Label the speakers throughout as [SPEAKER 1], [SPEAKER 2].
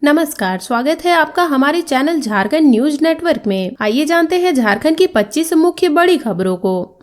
[SPEAKER 1] नमस्कार, स्वागत है आपका हमारे चैनल झारखंड न्यूज नेटवर्क में। आइए जानते हैं झारखंड की 25 मुख्य बड़ी खबरों को।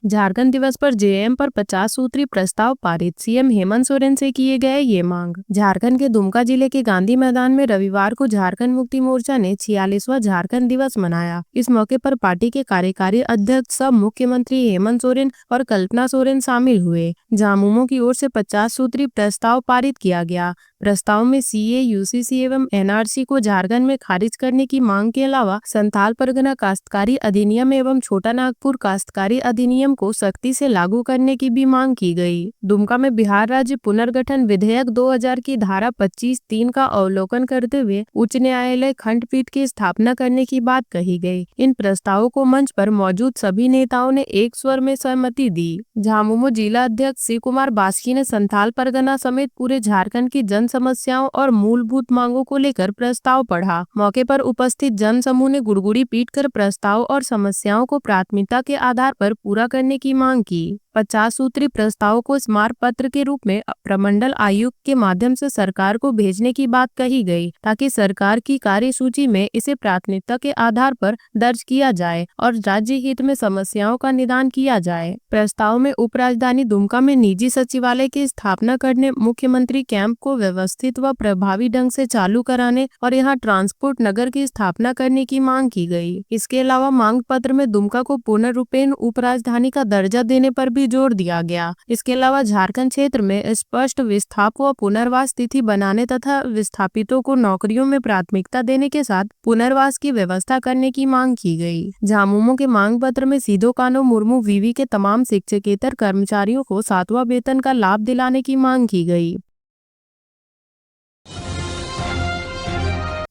[SPEAKER 1] झारखंड दिवस पर जेएम पर 50 सूत्री प्रस्ताव पारित, सीएम हेमंत सोरेन से किए गए ये मांग। झारखंड के दुमका जिले के गांधी मैदान में रविवार को झारखंड मुक्ति मोर्चा ने 46वां झारखंड दिवस मनाया। इस मौके पर पार्टी के कार्यकारी अध्यक्ष सह मुख्यमंत्री हेमंत सोरेन और कल्पना सोरेन शामिल हुए। झामुमो की ओर से 50 सूत्री प्रस्ताव पारित किया गया। प्रस्ताव में सीए, यूसीसी एवं एनआरसी को झारखंड में खारिज करने की मांग के अलावा संथाल परगना काश्तकारी अधिनियम एवं छोटा नागपुर काश्तकारी अधिनियम को सख्ती से लागू करने की भी मांग की गई। दुमका में बिहार राज्य पुनर्गठन विधेयक 2000 की धारा 25(3) का अवलोकन करते हुए उच्च न्यायालय खंडपीठ की स्थापना करने की बात कही गई। इन प्रस्तावों को मंच पर मौजूद सभी नेताओं ने एक स्वर में सहमति दी। झामुमो जिला अध्यक्ष शिव कुमार बास्की ने संथाल परगना समेत पूरे झारखंड की जन समस्याओं और मूलभूत मांगों को लेकर प्रस्ताव पढ़ा। मौके पर उपस्थित जन समूह ने गुड़गुड़ी पीटकर प्रस्ताव और समस्याओं को प्राथमिकता के आधार पर पूरा करने की मांग की। 50 सूत्री प्रस्ताव को स्मारक पत्र के रूप में प्रमंडल आयुक्त के माध्यम से सरकार को भेजने की बात कही गई, ताकि सरकार की कार्यसूची में इसे प्राथमिकता के आधार पर दर्ज किया जाए और राज्य हित में समस्याओं का निदान किया जाए। प्रस्ताव में उपराजधानी दुमका में निजी सचिवालय की स्थापना करने, मुख्यमंत्री कैंप को व्यवस्थित व प्रभावी ढंग से चालू कराने और यहाँ ट्रांसपोर्ट नगर की स्थापना करने की मांग की गई। इसके अलावा मांग पत्र में दुमका को पूर्ण रूपेण उपराजधानी का दर्जा देने पर भी जोर दिया गया। इसके अलावा झारखंड क्षेत्र में स्पष्ट विस्थाप व पुनर्वास तिथि बनाने तथा विस्थापितों को नौकरियों में प्राथमिकता देने के साथ पुनर्वास की व्यवस्था करने की मांग की गई। झामुमो के मांग पत्र में सीधो कान्हू मुर्मू विवि के तमाम शिक्षकेतर कर्मचारियों को 7वां वेतन का लाभ दिलाने की मांग की गई।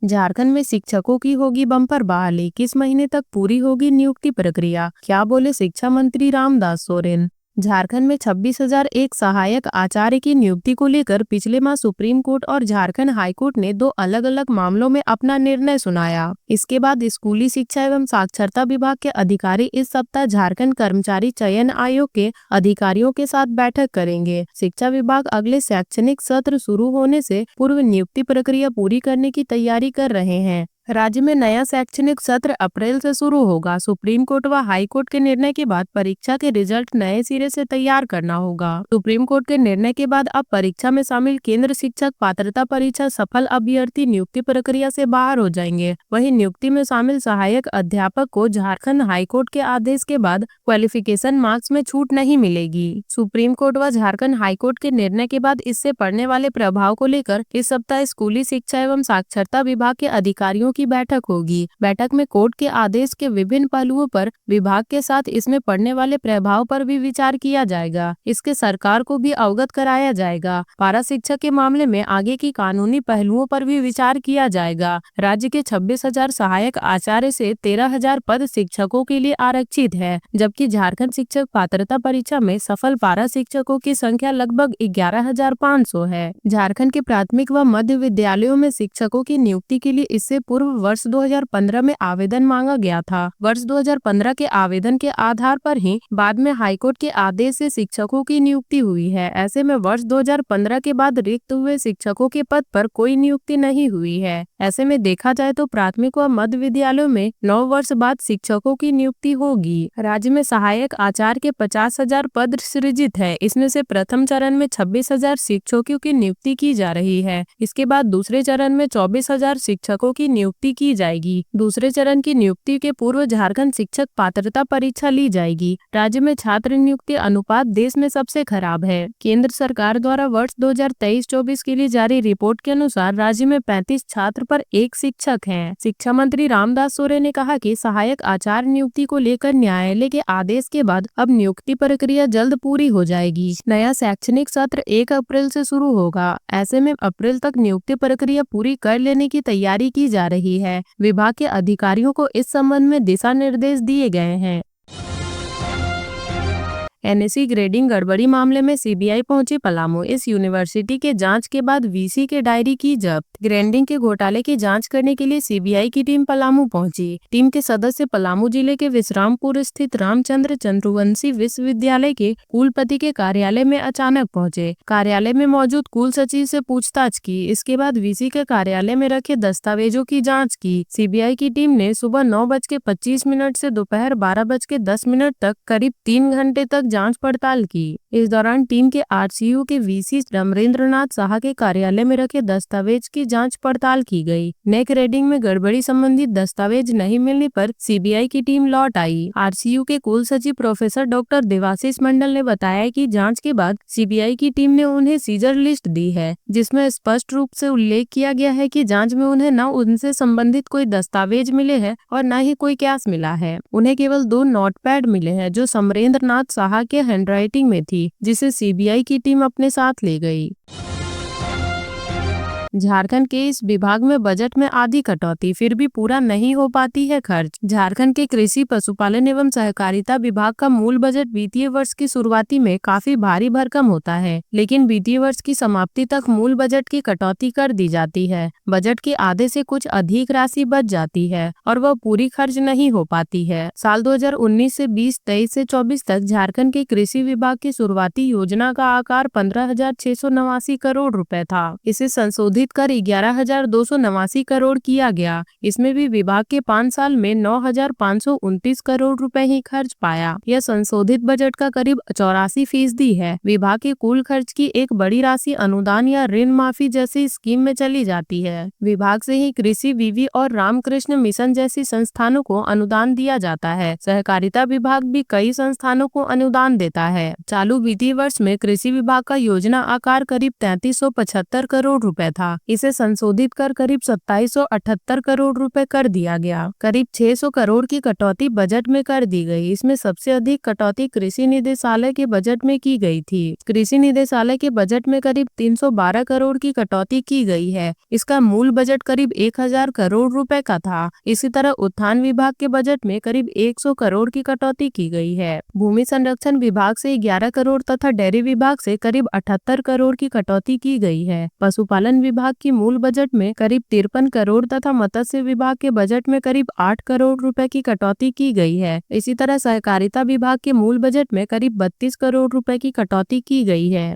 [SPEAKER 1] झारखंड में शिक्षकों की होगी बम्पर बहाली, किस महीने तक पूरी होगी नियुक्ति प्रक्रिया, क्या बोले शिक्षा मंत्री रामदास सोरेन। झारखंड में 26,001 सहायक आचार्य की नियुक्ति को लेकर पिछले माह सुप्रीम कोर्ट और झारखंड हाईकोर्ट ने 2 अलग-अलग मामलों में अपना निर्णय सुनाया। इसके बाद स्कूली शिक्षा एवं साक्षरता विभाग के अधिकारी इस सप्ताह झारखंड कर्मचारी चयन आयोग के अधिकारियों के साथ बैठक करेंगे। शिक्षा विभाग अगले शैक्षणिक सत्र शुरू होने से पूर्व नियुक्ति प्रक्रिया पूरी करने की तैयारी कर रहे हैं। राज्य में नया शैक्षणिक सत्र अप्रैल से शुरू होगा। सुप्रीम कोर्ट व हाई कोर्ट के निर्णय के बाद परीक्षा के रिजल्ट नए सिरे से तैयार करना होगा। सुप्रीम कोर्ट के निर्णय के बाद अब परीक्षा में शामिल केंद्र शिक्षक पात्रता परीक्षा सफल अभ्यर्थी नियुक्ति प्रक्रिया से बाहर हो जाएंगे। वहीं नियुक्ति में शामिल सहायक अध्यापक को झारखंड हाई कोर्ट के आदेश के बाद क्वालिफिकेशन मार्क्स में छूट नहीं मिलेगी। सुप्रीम कोर्ट व झारखंड हाई कोर्ट के निर्णय के बाद इससे पड़ने वाले प्रभाव को लेकर इस सप्ताह स्कूली शिक्षा एवं साक्षरता विभाग के अधिकारियों की बैठक होगी। बैठक में कोर्ट के आदेश के विभिन्न पहलुओं पर विभाग के साथ इसमें पड़ने वाले प्रभाव पर भी विचार किया जाएगा। इसके सरकार को भी अवगत कराया जाएगा। पारा शिक्षक के मामले में आगे की कानूनी पहलुओं पर भी विचार किया जाएगा। राज्य के 26,000 सहायक आचार्य से 13,000 पद शिक्षकों के लिए आरक्षित है, जबकि झारखंड शिक्षक पात्रता परीक्षा में सफल पारा शिक्षकों की संख्या लगभग 11,500 है। झारखंड के प्राथमिक व मध्य विद्यालयों में शिक्षकों की नियुक्ति के लिए इससे पूर्व वर्ष 2015 में आवेदन मांगा गया था। वर्ष 2015 के आवेदन के आधार पर ही बाद में हाईकोर्ट के आदेश से शिक्षकों की नियुक्ति हुई है। ऐसे में वर्ष 2015 के बाद रिक्त हुए शिक्षकों के पद पर कोई नियुक्ति नहीं हुई है। ऐसे में देखा जाए तो प्राथमिक व मध्य विद्यालयों में 9 वर्ष बाद शिक्षकों की नियुक्ति होगी। राज्य में सहायक आचार्य के 50,000 पद सृजित है। इसमें से प्रथम चरण में 26,000 शिक्षकों की नियुक्ति की जा रही है। इसके बाद दूसरे चरण में 24,000 शिक्षकों की नियुक्ति की जाएगी। दूसरे चरण की नियुक्ति के पूर्व झारखंड शिक्षक पात्रता परीक्षा ली जाएगी। राज्य में छात्र नियुक्ति अनुपात देश में सबसे खराब है। केंद्र सरकार द्वारा वर्ष 2023-24 के लिए जारी रिपोर्ट के अनुसार राज्य में 35 छात्र पर 1 शिक्षक हैं। शिक्षा मंत्री रामदास सोरेन ने कहा कि सहायक आचार्य नियुक्ति को लेकर न्यायालय के आदेश के बाद अब नियुक्ति प्रक्रिया जल्द पूरी हो जाएगी। नया शैक्षणिक सत्र 1 अप्रैल से शुरू होगा। ऐसे में अप्रैल तक नियुक्ति प्रक्रिया पूरी कर लेने की तैयारी की जा रही है। विभाग के अधिकारियों को इस संबंध में दिशा निर्देश दिए गए हैं। एनएससी ग्रेडिंग गड़बड़ी मामले में सीबीआई पहुंची पलामू। इस यूनिवर्सिटी के जांच के बाद वीसी के डायरी की जब्त। ग्रेडिंग के घोटाले की जांच करने के लिए सीबीआई की टीम पलामू पहुंची। टीम के सदस्य पलामू जिले के विश्रामपुर स्थित रामचंद्र चंद्रवंशी विश्वविद्यालय के कुलपति के कार्यालय में अचानक पहुंचे। कार्यालय में मौजूद कुल सचिव से पूछताछ की। इसके बाद वीसी के कार्यालय में रखे दस्तावेजों की जांच की। सीबीआई की टीम ने सुबह 9:25 से दोपहर 12:10 तक करीब 3 घंटे तक जांच पड़ताल की। इस दौरान टीम के आरसीयू के वीसी अमरेंद्रनाथ साहा के कार्यालय में रखे दस्तावेज की जांच पड़ताल की गई। नेक रेडिंग में गड़बड़ी संबंधित दस्तावेज नहीं मिलने पर सीबीआई की टीम लौट आई। आरसीयू के कुल सचिव प्रोफेसर डॉक्टर देवाशीष मंडल ने बताया कि जांच के बाद सीबीआई की टीम ने उन्हें सीजर लिस्ट दी है, जिसमें स्पष्ट रूप से उल्लेख किया गया है कि जांच में उन्हें न उनसे संबंधित कोई दस्तावेज मिले हैं और न ही कोई कैश मिला है। उन्हें केवल 2 नोटपैड मिले हैं जो अमरेंद्रनाथ साहा के हैंडराइटिंग में थी, जिसे सीबीआई की टीम अपने साथ ले गई। झारखंड के इस विभाग में बजट में आधी कटौती, फिर भी पूरा नहीं हो पाती है खर्च। झारखंड के कृषि पशुपालन एवं सहकारिता विभाग का मूल बजट वित्तीय वर्ष की शुरुआती में काफी भारी भरकम होता है, लेकिन वित्तीय वर्ष की समाप्ति तक मूल बजट की कटौती कर दी जाती है। बजट के आधे से कुछ अधिक राशि बच जाती है और वह पूरी खर्च नहीं हो पाती है। साल 2019 से 20, 23 से 24 तक झारखंड के कृषि विभाग की शुरुआती योजना का आकार 15,689 करोड़ रुपए था। इसे संशोधित कर 11,289 करोड़ किया गया। इसमें भी विभाग के 5 साल में 9,529 करोड़ रुपए ही खर्च पाया। यह संशोधित बजट का करीब 84% है। विभाग के कुल खर्च की एक बड़ी राशि अनुदान या ऋण माफी जैसी स्कीम में चली जाती है। विभाग से ही कृषि विवि और रामकृष्ण मिशन जैसी संस्थानों को अनुदान दिया जाता है। सहकारिता विभाग भी कई संस्थानों को अनुदान देता है। चालू वित्तीय वर्ष में कृषि विभाग का योजना आकार करीब 3375 करोड़ रुपए था। इसे संशोधित कर करीब 2778 करोड़ रुपए कर दिया गया। करीब 600 करोड़ की कटौती बजट में कर दी गई। इसमें सबसे अधिक कटौती कृषि निदेशालय के बजट में की गई थी। कृषि निदेशालय के बजट में करीब 312 करोड़ की कटौती की गई है। इसका मूल बजट करीब 1000 करोड़ रुपए का था। इसी तरह उत्थान विभाग के बजट में करीब 100 करोड़ की कटौती की गई है। भूमि संरक्षण विभाग से 11 करोड़ तथा डेयरी विभाग से करीब 78 करोड़ की कटौती की गई है। पशुपालन विभाग की मूल बजट में करीब 53 करोड़ तथा मत्स्य विभाग के बजट में करीब 8 करोड़ रुपए की कटौती की गई है। इसी तरह सहकारिता विभाग के मूल बजट में करीब 32 करोड़ रुपए की कटौती की गई है।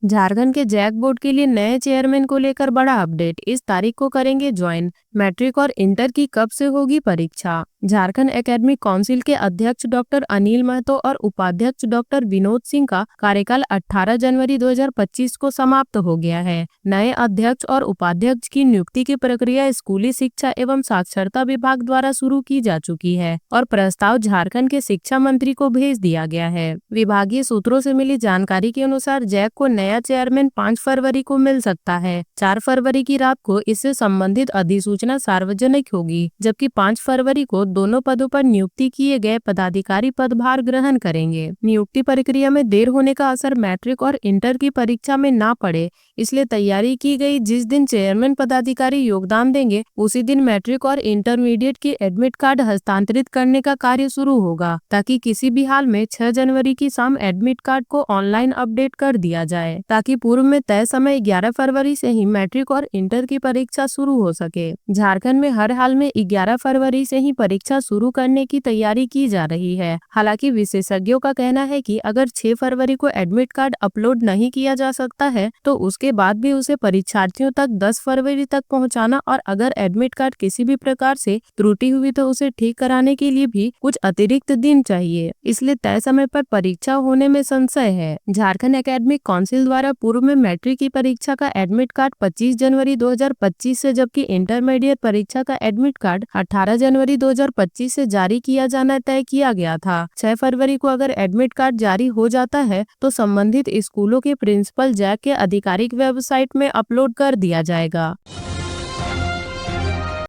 [SPEAKER 1] झारखंड के जैक बोर्ड के लिए नए चेयरमैन को लेकर बड़ा अपडेट। इस तारीख को करेंगे ज्वाइन। मैट्रिक और इंटर की कब से होगी परीक्षा? झारखंड एकेडमिक काउंसिल के अध्यक्ष डॉक्टर अनिल महतो और उपाध्यक्ष डॉक्टर विनोद सिंह का कार्यकाल 18 जनवरी 2025 को समाप्त हो गया है। नए अध्यक्ष और उपाध्यक्ष की नियुक्ति की प्रक्रिया स्कूली शिक्षा एवं साक्षरता विभाग द्वारा शुरू की जा चुकी है और प्रस्ताव झारखंड के शिक्षा मंत्री को भेज दिया गया है। विभागीय सूत्रों से मिली जानकारी के अनुसार जैक को नया चेयरमैन 5 फरवरी को मिल सकता है। 4 फरवरी की रात को इससे संबंधित अधिसूचना सार्वजनिक होगी, जबकि 5 फरवरी को दोनों पदों पर नियुक्ति किए गए पदाधिकारी पदभार ग्रहण करेंगे। नियुक्ति प्रक्रिया में देर होने का असर मैट्रिक और इंटर की परीक्षा में ना पड़े, इसलिए तैयारी की गई। जिस दिन चेयरमैन पदाधिकारी योगदान देंगे उसी दिन मैट्रिक और इंटरमीडिएट के एडमिट कार्ड हस्तांतरित करने का कार्य शुरू होगा, ताकि किसी भी हाल में 6 जनवरी की शाम एडमिट कार्ड को ऑनलाइन अपडेट कर दिया जाए, ताकि पूर्व में तय समय 11 फरवरी से ही मैट्रिक और इंटर की परीक्षा शुरू हो सके। झारखंड में हर हाल में 11 फरवरी से ही परीक्षा शुरू करने की तैयारी की जा रही है। हालांकि विशेषज्ञों का कहना है कि अगर 6 फरवरी को एडमिट कार्ड अपलोड नहीं किया जा सकता है तो उसके बाद भी उसे परीक्षार्थियों तक 10 फरवरी तक पहुंचाना, और अगर एडमिट कार्ड किसी भी प्रकार से त्रुटि हुई तो उसे ठीक कराने के लिए भी कुछ अतिरिक्त दिन चाहिए। इसलिए तय समय पर परीक्षा होने में संशय है। झारखंड एकेडमिक काउंसिल द्वारा पूर्व में मैट्रिक की परीक्षा का एडमिट कार्ड 25 जनवरी 2025 से, जबकि इंटरमीडिएट परीक्षा का एडमिट कार्ड 18 जनवरी 2025 से जारी किया जाना तय किया गया था। 6 फरवरी को अगर एडमिट कार्ड जारी हो जाता है तो संबंधित स्कूलों के प्रिंसिपल जैक के आधिकारिक वेबसाइट में अपलोड कर दिया जाएगा।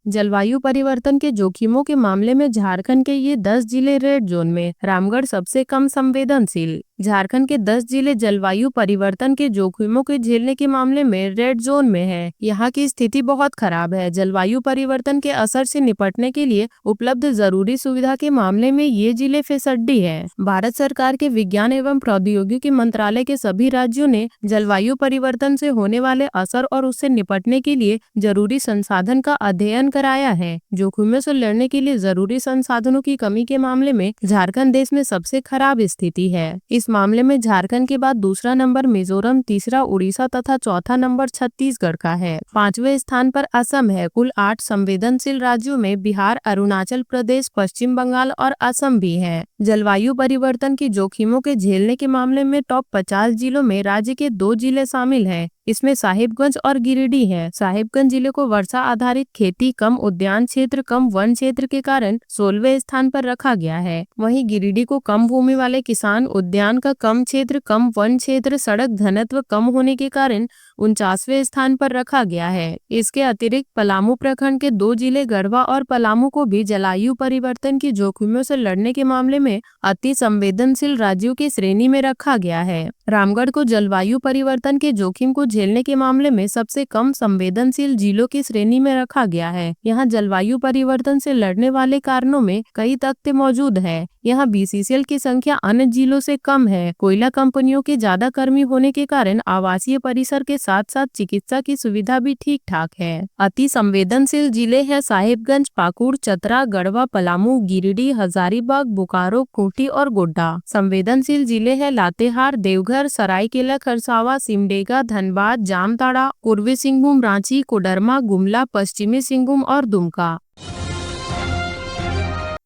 [SPEAKER 1] जलवायु परिवर्तन के जोखिमों के मामले में झारखंड के ये 10 जिले रेड जोन में, रामगढ़ सबसे कम संवेदनशील। झारखंड के 10 जिले जलवायु परिवर्तन के जोखिमों के झेलने के मामले में रेड जोन में है। यहाँ की स्थिति बहुत खराब है। जलवायु परिवर्तन के असर से निपटने के लिए उपलब्ध जरूरी सुविधा के मामले में ये जिले फिसड्डी है। भारत सरकार के विज्ञान एवं प्रौद्योगिकी मंत्रालय के सभी राज्यों ने जलवायु परिवर्तन से होने वाले असर और उससे निपटने के लिए जरूरी संसाधन का अध्ययन कराया है। जोखिमों से लड़ने के लिए जरूरी संसाधनों की कमी के मामले में झारखंड देश में सबसे खराब स्थिति है। इस मामले में झारखंड के बाद दूसरा नंबर मिजोरम, तीसरा उड़ीसा तथा चौथा नंबर छत्तीसगढ़ का है। 5वें स्थान पर असम है। कुल 8 संवेदनशील राज्यों में बिहार, अरुणाचल प्रदेश, पश्चिम बंगाल और असम भी है। जलवायु परिवर्तन की जोखिमों के झेलने के मामले में टॉप 50 जिलों में राज्य के 2 जिले शामिल हैं। इसमें साहिबगंज और गिरिडीह है। साहिबगंज जिले को वर्षा आधारित खेती, कम उद्यान क्षेत्र, कम वन क्षेत्र के कारण 16वें स्थान पर रखा गया है। वहीं गिरिडीह को कम भूमि वाले किसान, उद्यान का कम क्षेत्र, कम वन क्षेत्र, सड़क घनत्व कम होने के कारण 49वें स्थान पर रखा गया है। इसके अतिरिक्त पलामू प्रखंड के 2 जिले गढ़वा और पलामू को भी जलवायु परिवर्तन की जोखिमों से लड़ने के मामले में अति संवेदनशील राज्यों की श्रेणी में रखा गया है। रामगढ़ को जलवायु परिवर्तन के जोखिम को झेलने के मामले में सबसे कम संवेदनशील जिलों की श्रेणी में रखा गया है। यहाँ जलवायु परिवर्तन से लड़ने वाले कारणों में कई तथ्य मौजूद है। यहाँ बीसीसीएल की संख्या अन्य जिलों से कम है। कोयला कंपनियों के ज्यादा कर्मी होने के कारण आवासीय परिसर के साथ साथ चिकित्सा की सुविधा भी ठीक ठाक है। अति संवेदनशील जिले हैं साहिबगंज, पाकुड़, चतरा, गढ़वा, पलामू, गिरिडीह, हजारीबाग, बोकारो, खूंटी और गोड्डा। संवेदनशील जिले हैं लातेहार, देवघर, सरायकेला खरसावा, सिमडेगा, धनबाद, जामताड़ा, पूर्वी सिंहभूम, रांची, कोडरमा, गुमला, पश्चिमी सिंहभूम और दुमका।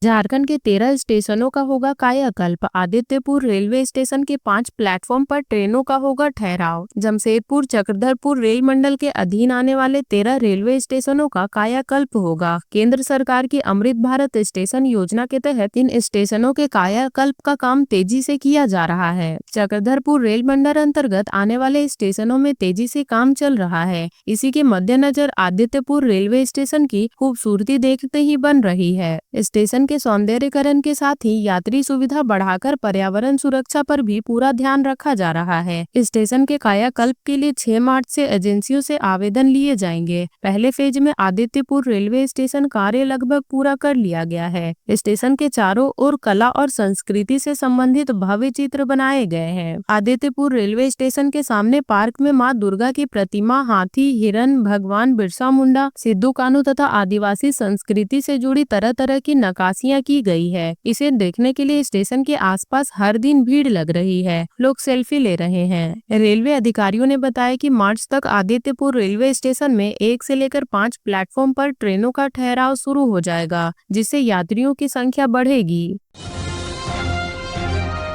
[SPEAKER 1] झारखंड के 13 स्टेशनों का होगा कायाकल्प। आदित्यपुर रेलवे स्टेशन के 5 प्लेटफॉर्म पर ट्रेनों का होगा ठहराव। जमशेदपुर चक्रधरपुर रेल मंडल के अधीन आने वाले 13 रेलवे स्टेशनों का कायाकल्प होगा। केंद्र सरकार की अमृत भारत स्टेशन योजना के तहत इन स्टेशनों के कायाकल्प का काम तेजी से किया जा रहा है। चक्रधरपुर रेल मंडल अंतर्गत आने वाले स्टेशनों में तेजी से काम चल रहा है। इसी के मद्देनजर आदित्यपुर रेलवे स्टेशन की खूबसूरती देखते ही बन रही है। स्टेशन के सौंदर्यीकरण के साथ ही यात्री सुविधा बढ़ाकर पर्यावरण सुरक्षा पर भी पूरा ध्यान रखा जा रहा है। स्टेशन के कायाकल्प के लिए 6 मार्च से एजेंसियों से आवेदन लिए जाएंगे। पहले फेज में आदित्यपुर रेलवे स्टेशन कार्य लगभग पूरा कर लिया गया है। स्टेशन के चारों ओर कला और संस्कृति से संबंधित भव्य चित्र बनाए गए हैं। आदित्यपुर रेलवे स्टेशन के सामने पार्क में मां दुर्गा की प्रतिमा, हाथी, हिरन, भगवान बिरसा मुंडा, सिद्धू कान्हू तथा आदिवासी संस्कृति से जुड़ी तरह तरह की नक्काशी की गई है। इसे देखने के लिए स्टेशन के आसपास हर दिन भीड़ लग रही है। लोग सेल्फी ले रहे हैं। रेलवे अधिकारियों ने बताया कि मार्च तक आदित्यपुर रेलवे स्टेशन में 1 से लेकर 5 प्लेटफॉर्म पर ट्रेनों का ठहराव शुरू हो जाएगा, जिससे यात्रियों की संख्या बढ़ेगी।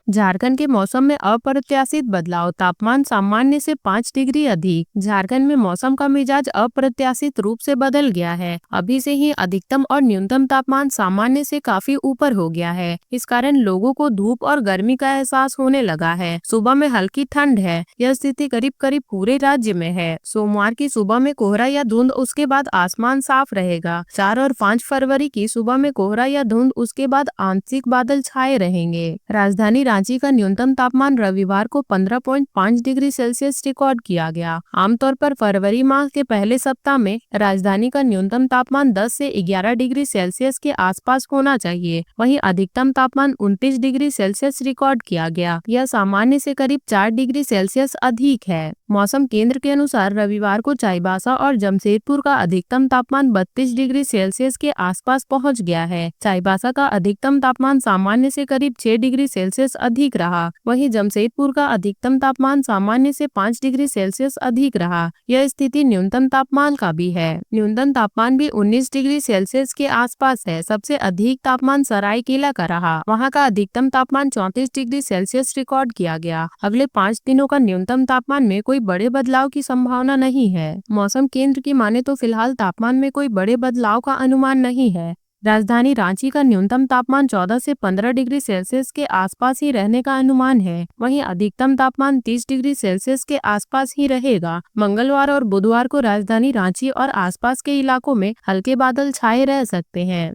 [SPEAKER 1] झारखंड के मौसम में अप्रत्याशित बदलाव। तापमान सामान्य से 5 डिग्री अधिक। झारखंड में मौसम का मिजाज अप्रत्याशित रूप से बदल गया है। अभी से ही अधिकतम और न्यूनतम तापमान सामान्य से काफी ऊपर हो गया है। इस कारण लोगों को धूप और गर्मी का एहसास होने लगा है। सुबह में हल्की ठंड है। यह स्थिति करीब करीब पूरे राज्य में है। सोमवार की सुबह में कोहरा या धुंध, उसके बाद आसमान साफ रहेगा। 4 और 5 फरवरी की सुबह में कोहरा या धुंध, उसके बाद आंशिक बादल छाए रहेंगे। राजधानी रांची का न्यूनतम तापमान रविवार को 15.5 डिग्री सेल्सियस रिकॉर्ड किया गया। आमतौर पर फरवरी माह के पहले सप्ताह में राजधानी का न्यूनतम तापमान 10 से 11 डिग्री सेल्सियस के आसपास होना चाहिए। वहीं अधिकतम तापमान 29 डिग्री सेल्सियस रिकॉर्ड किया गया। यह सामान्य से करीब 4 डिग्री सेल्सियस अधिक है। मौसम केंद्र के अनुसार रविवार को चाईबासा और जमशेदपुर का अधिकतम तापमान 32 डिग्री सेल्सियस के आसपास पहुंच गया है। चाईबासा का अधिकतम तापमान सामान्य से करीब 6 डिग्री सेल्सियस अधिक रहा। वहीं जमशेदपुर का अधिकतम तापमान सामान्य से 5 डिग्री सेल्सियस अधिक रहा। यह स्थिति न्यूनतम तापमान का भी है। न्यूनतम तापमान भी 19 डिग्री सेल्सियस के आसपास है। सबसे अधिक तापमान सरायकेला का रहा। वहां का अधिकतम तापमान 34 डिग्री सेल्सियस रिकॉर्ड किया गया। अगले 5 दिनों का न्यूनतम तापमान में कोई बड़े बदलाव की संभावना नहीं है। मौसम केंद्र की माने तो फिलहाल तापमान में कोई बड़े बदलाव का अनुमान नहीं है। राजधानी रांची का न्यूनतम तापमान 14 से 15 डिग्री सेल्सियस के आसपास ही रहने का अनुमान है। वहीं अधिकतम तापमान 30 डिग्री सेल्सियस के आसपास ही रहेगा। मंगलवार और बुधवार को राजधानी रांची और आसपास के इलाकों में हल्के बादल छाए रह सकते हैं।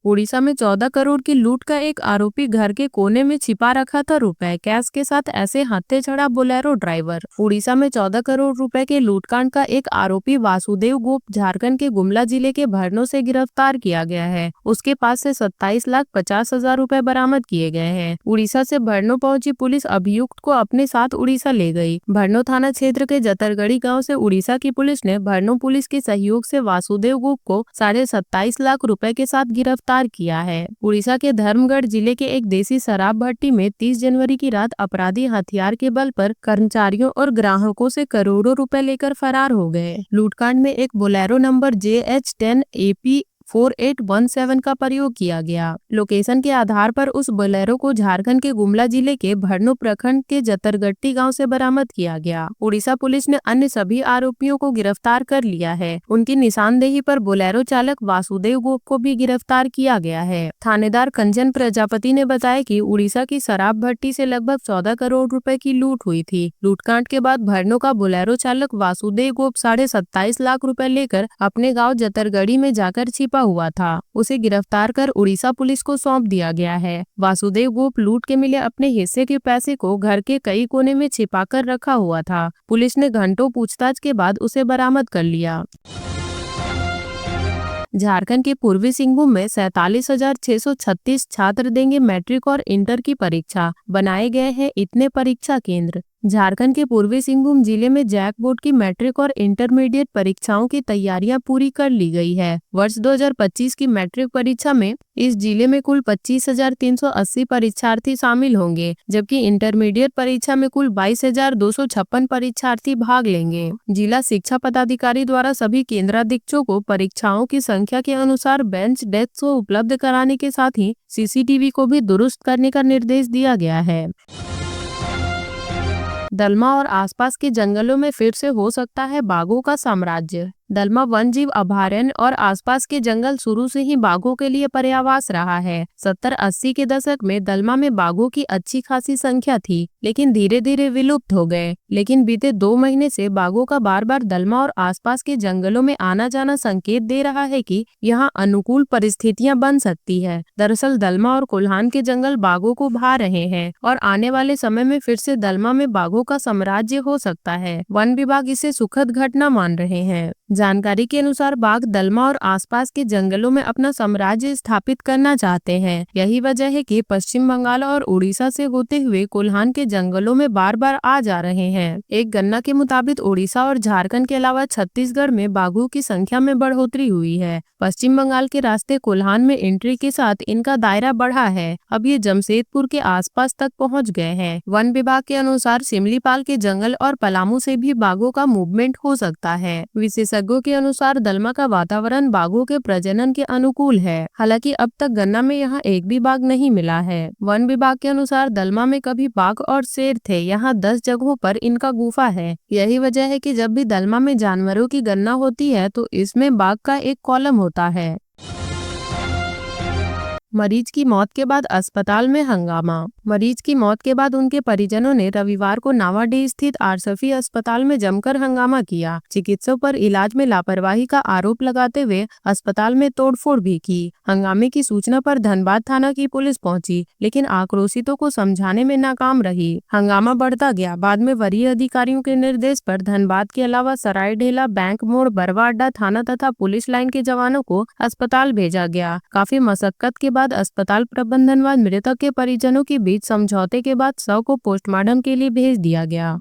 [SPEAKER 1] उड़ीसा में 14 करोड़ की लूट का एक आरोपी घर के कोने में छिपा रखा था रुपए कैश के साथ, ऐसे हत्थे चढ़ा बोलेरो ड्राइवर। उड़ीसा में 14 करोड़ रुपए के लूटकांड का एक आरोपी वासुदेव गोप झारखंड के गुमला जिले के भरनो से गिरफ्तार किया गया है। उसके पास से 27,50,000 रुपए बरामद किए गए हैं। उड़ीसा से भरनो पहुंची पुलिस अभियुक्त को अपने साथ उड़ीसा ले गई। भरनो थाना क्षेत्र के जतरगढ़ी गाँव से उड़ीसा की पुलिस ने भरनो पुलिस के सहयोग से वासुदेव गोप को 27.5 लाख रुपए के साथ गिरफ्तार किया है। उड़ीसा के धर्मगढ़ जिले के एक देसी शराब भट्टी में 30 जनवरी की रात अपराधी हथियार के बल पर कर्मचारियों और ग्राहकों से करोड़ों रुपए लेकर फरार हो गए। लूटकांड में एक बोलेरो नंबर JH10 AP 4817 का प्रयोग किया गया। लोकेशन के आधार पर उस बोलेरो को झारखंड के गुमला जिले के भरनो प्रखंड के जतरगट्टी गांव से बरामद किया गया। उड़ीसा पुलिस ने अन्य सभी आरोपियों को गिरफ्तार कर लिया है। उनकी निशानदेही पर बोलेरो चालक वासुदेव गोप को भी गिरफ्तार किया गया है। थानेदार कंचन प्रजापति ने बताया कि उड़ीसा की शराब भट्टी से लगभग 14 करोड़ रुपए की लूट हुई थी। लूटकांड के बाद भरनो का बोलेरो चालक वासुदेव गोप 27.5 लाख रुपए लेकर अपने गाँव जतरगढ़ी में जाकर छिपा हुआ था। उसे गिरफ्तार कर उड़ीसा पुलिस को सौंप दिया गया है। वासुदेव गोप लूट के मिले अपने हिस्से के पैसे को घर के कई कोने में छिपाकर रखा हुआ था। पुलिस ने घंटों पूछताछ के बाद उसे बरामद कर लिया। झारखंड के पूर्वी सिंहभूम में 47,636 छात्र देंगे मैट्रिक और इंटर की परीक्षा। बनाए गए हैं इतने परीक्षा केंद्र। झारखंड के पूर्वी सिंहभूम जिले में जैक बोर्ड की मैट्रिक और इंटरमीडिएट परीक्षाओं की तैयारियां पूरी कर ली गई है। वर्ष 2025 की मैट्रिक परीक्षा में इस जिले में कुल 25,380 परीक्षार्थी शामिल होंगे, जबकि इंटरमीडिएट परीक्षा में कुल 22,256 परीक्षार्थी भाग लेंगे। जिला शिक्षा पदाधिकारी द्वारा सभी केंद्राध्यक्षों को परीक्षाओं की संख्या के अनुसार बेंच डेस्क को उपलब्ध कराने के साथ ही CCTV को भी दुरुस्त करने का निर्देश दिया गया है। दलमा और आसपास के जंगलों में फिर से हो सकता है बाघों का साम्राज्य। दलमा वन जीव अभयारण्य और आसपास के जंगल शुरू से ही बाघों के लिए पर्यावास रहा है। 70-80 के दशक में दलमा में बाघों की अच्छी खासी संख्या थी, लेकिन धीरे धीरे विलुप्त हो गए। लेकिन बीते 2 महीने से बाघों का बार बार दलमा और आसपास के जंगलों में आना जाना संकेत दे रहा है कि यहाँ अनुकूल परिस्थितियाँ बन सकती है। दरअसल दलमा और कोल्हान के जंगल बाघों को भा रहे हैं और आने वाले समय में फिर से दलमा में बाघों का साम्राज्य हो सकता है। वन विभाग इसे सुखद घटना मान रहे हैं। जानकारी के अनुसार बाघ दलमा और आसपास के जंगलों में अपना साम्राज्य स्थापित करना चाहते हैं। यही वजह है कि पश्चिम बंगाल और उड़ीसा से होते हुए कोल्हान के जंगलों में बार बार आ जा रहे हैं। एक गणना के मुताबिक उड़ीसा और झारखंड के अलावा छत्तीसगढ़ में बाघों की संख्या में बढ़ोतरी हुई है। पश्चिम बंगाल के रास्ते कोल्हान में एंट्री के साथ इनका दायरा बढ़ा है। अब ये जमशेदपुर के आसपास तक पहुंच गए हैं। वन विभाग के अनुसार सिमलीपाल के जंगल और पलामू से भी बाघों का मूवमेंट हो सकता है। विशेषज्ञों के अनुसार दलमा का वातावरण बाघों के प्रजनन के अनुकूल है। हालांकि अब तक गन्ना में यहाँ एक भी बाघ नहीं मिला है। वन विभाग के अनुसार दलमा में कभी बाघ और शेर थे। यहाँ 10 जगहों पर इनका गुफा है। यही वजह है कि जब भी दलमा में जानवरों की गणना होती है तो इसमें बाघ का एक कॉलम होता है। मरीज की मौत के बाद अस्पताल में हंगामा। मरीज की मौत के बाद उनके परिजनों ने रविवार को नावाडीह स्थित आरसफी अस्पताल में जमकर हंगामा किया। चिकित्सकों पर इलाज में लापरवाही का आरोप लगाते हुए अस्पताल में तोड़फोड़ भी की। हंगामे की सूचना पर धनबाद थाना की पुलिस पहुंची, लेकिन आक्रोशितों को समझाने में नाकाम रही। हंगामा बढ़ता गया। बाद में वरीय अधिकारियों के निर्देश पर धनबाद के अलावा सरायढेला, बैंक मोड़, बरवा अड्डा थाना तथा पुलिस लाइन के जवानों को अस्पताल भेजा गया। काफी मशक्कत के बाद अस्पताल प्रबंधन व मृतक के परिजनों के बीच समझौते के बाद शव को पोस्टमार्टम के लिए भेज दिया गया।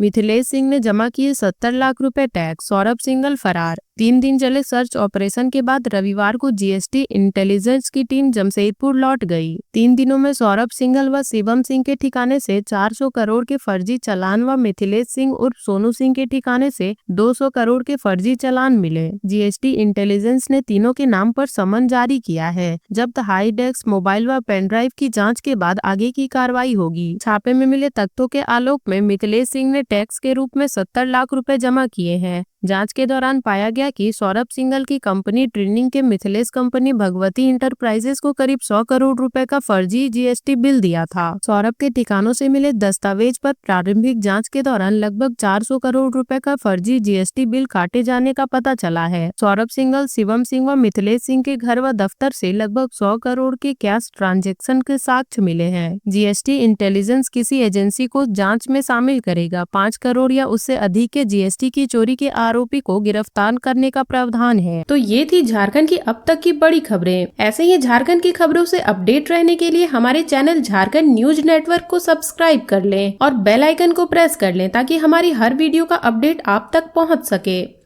[SPEAKER 1] मिथिलेश सिंह ने जमा किए 70 लाख रुपए टैक्स, सौरभ सिंघल फरार। 3 दिन चले सर्च ऑपरेशन के बाद रविवार को जीएसटी इंटेलिजेंस की टीम जमशेदपुर लौट गई। 3 दिनों में सौरभ सिंघल व शिवम सिंह के ठिकाने से 400 करोड़ के फर्जी चालान व मिथिलेश सिंह उर्फ सोनू सिंह के ठिकाने से 200 करोड़ के फर्जी चालान मिले। जीएसटी इंटेलिजेंस ने तीनों के नाम पर समन जारी किया है। जब्त हाई डेस्क मोबाइल व पेनड्राइव की जाँच के बाद आगे की कार्रवाई होगी। छापे में मिले तथ्यों के आलोक में मिथिलेश सिंह ने टैक्स के रूप में 70 लाख रुपए जमा किए हैं। जांच के दौरान पाया गया कि सौरभ सिंघल की कंपनी ट्रिनिंग के मिथिलेश कंपनी भगवती इंटरप्राइजेस को करीब 100 करोड़ रुपए का फर्जी जीएसटी बिल दिया था। सौरभ के ठिकानों से मिले दस्तावेज पर प्रारंभिक जांच के दौरान लगभग 400 करोड़ रुपए का फर्जी जीएसटी बिल काटे जाने का पता चला है। सौरभ सिंघल, शिवम सिंह व मिथिलेश सिंह के घर व दफ्तर से लगभग 100 करोड़ के कैश ट्रांजैक्शन के साक्ष्य मिले हैं। जीएसटी इंटेलिजेंस किसी एजेंसी को जांच में शामिल करेगा। 5 करोड़ या उससे अधिक के जीएसटी की चोरी के आरोपी को गिरफ्तार करने का प्रावधान है।
[SPEAKER 2] तो ये थी झारखंड की अब तक की बड़ी खबरें। ऐसे ही झारखंड की खबरों से अपडेट रहने के लिए हमारे चैनल झारखंड न्यूज नेटवर्क को सब्सक्राइब कर लें और बेल आइकन को प्रेस कर लें ताकि हमारी हर वीडियो का अपडेट आप तक पहुंच सके।